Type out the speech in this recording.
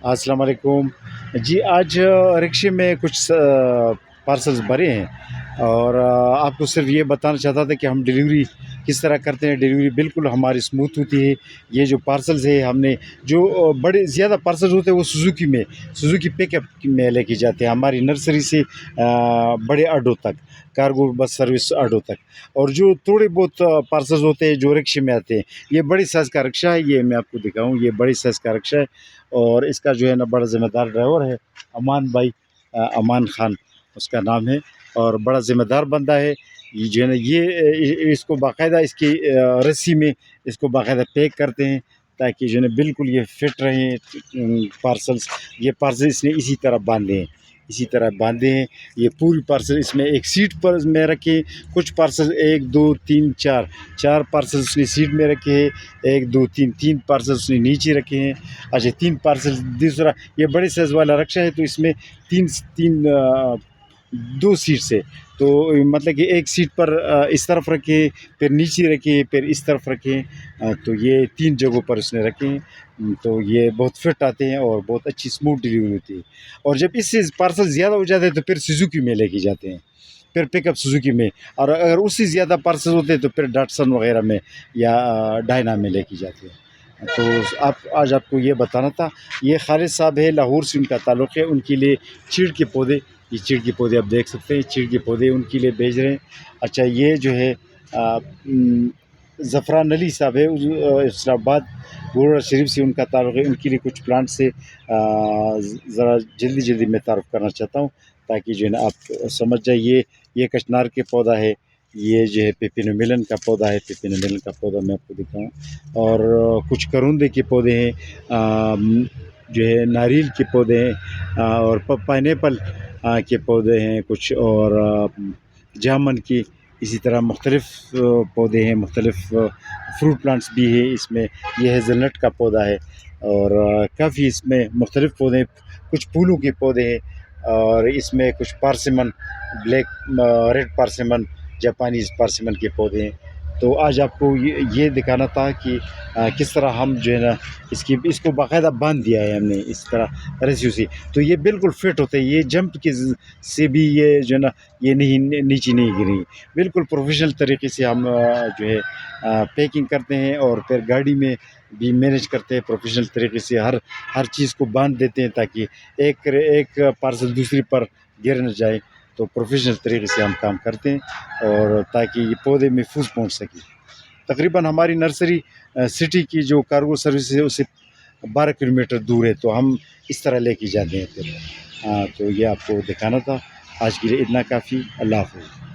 السلام علیکم جی، آج رکشے میں کچھ پارسلز بھرے ہیں اور آپ کو صرف یہ بتانا چاہتا تھا کہ ہم ڈیلیوری کس طرح کرتے ہیں۔ ڈیلیوری بالکل ہماری اسموتھ ہوتی ہے۔ یہ جو پارسلز ہے ہم نے جو بڑے زیادہ پارسلز ہوتے ہیں وہ سوزوکی پک اپ میں لے کے جاتے ہیں ہماری نرسری سے بڑے اڈوں تک، کارگو بس سروس اڈوں تک۔ اور جو تھوڑے بہت پارسلز ہوتے ہیں جو رکشے میں آتے ہیں، یہ بڑی سائز کا رکشہ ہے، یہ میں آپ کو دکھاؤں، یہ بڑی سائز کا رکشہ ہے اور اس کا جو ہے نا بڑا ذمہ دار ڈرائیور ہے امان بھائی، امان خان اس کا نام ہے، اور بڑا ذمہ دار بندہ ہے۔ یہ جو ہے نا یہ اس کو باقاعدہ اس کی رسی میں اس کو باقاعدہ پیک کرتے ہیں تاکہ جو ہے نا بالکل یہ فٹ رہیں پارسلس۔ یہ پارسل اس نے اسی طرح باندھے ہیں۔ یہ پوری پارسل اس میں ایک سیٹ پر میں رکھے، کچھ پارسل 1 2 3 4 پارسل اس نے سیٹ میں رکھے ہیں، 1 2 3 پارسل اس نے نیچے رکھے ہیں۔ اچھا 3 پارسل دوسرا، یہ بڑے سائز والا رکشہ ہے تو اس میں دو سیٹس ہے، تو مطلب کہ ایک سیٹ پر اس طرف رکھے، پھر نیچے رکھے، پھر اس طرف رکھے، تو یہ 3 جگہوں پر اس نے رکھے ہیں، تو یہ بہت فٹ آتے ہیں اور بہت اچھی اسموتھ ڈیلیوری ہوتی ہے۔ اور جب اس سے پارسل زیادہ ہو جاتے ہیں تو پھر سوزوکی میں لے کے جاتے ہیں، پھر پک اپ سوزوکی میں، اور اگر اس سے زیادہ پارسل ہوتے ہیں تو پھر ڈاٹسن وغیرہ میں یا ڈائنا میں لے کے جاتے ہیں۔ تو آج آپ کو یہ بتانا تھا۔ یہ خالد صاحب ہے، لاہور سے ان کا تعلق ہے، ان کے لیے چیڑ کے پودے، یہ چیڑ کے پودے آپ دیکھ سکتے ہیں، چیڑ کے پودے ان کے لیے بھیج رہے ہیں۔ اچھا یہ جو ہے زفران علی صاحب ہے، اسلام آباد گورڑا شریف سے ان کا تعلق ہے، ان کے لیے کچھ پلانٹ سے ذرا جلدی میں تعارف کرنا چاہتا ہوں تاکہ جو ہے نا آپ سمجھ جائیے۔ یہ کچنار کے پودا ہے، یہ جو ہے پیپینو ملن کا پودا ہے، پیپینو ملن کا پودا میں آپ کو دکھاؤں، اور کچھ کروندے کے پودے ہیں، جو ہے ناریل کے پودے ہیں، اور پائنیپل کے پودے ہیں کچھ، اور جامن کی، اسی طرح مختلف پودے ہیں، مختلف فروٹ پلانٹس بھی ہیں اس میں۔ یہ ہیزل نٹ کا پودا ہے اور کافی اس میں مختلف پودے، کچھ پھولوں کے پودے ہیں، اور اس میں کچھ پارسیمن، بلیک ریڈ پارسیمن، جاپانیز پارسیمن کے پودے ہیں۔ تو آج آپ کو یہ دکھانا تھا کہ کس طرح ہم جو ہے نا اس کو باقاعدہ باندھ دیا ہے ہم نے اس طرح رسیوں سے، تو یہ بالکل فٹ ہوتا ہے، یہ جمپ کے سے بھی یہ جو ہے نا یہ نیچے نہیں گری، بالکل پروفیشنل طریقے سے ہم جو ہے پیکنگ کرتے ہیں، اور پھر گاڑی میں بھی مینیج کرتے ہیں پروفیشنل طریقے سے، ہر چیز کو باندھ دیتے ہیں تاکہ ایک پارسل دوسری پر گر نہ جائے، تو پروفیشنل طریقے سے ہم کام کرتے ہیں اور تاکہ یہ پودے محفوظ پہنچ سکے۔ تقریباً ہماری نرسری سٹی کی جو کارگو سروس ہے اس سے 12 کلومیٹر دور ہے، تو ہم اس طرح لے کے جاتے ہیں پھر۔ تو یہ آپ کو دکھانا تھا، آج کے لیے اتنا کافی، اللہ حافظ۔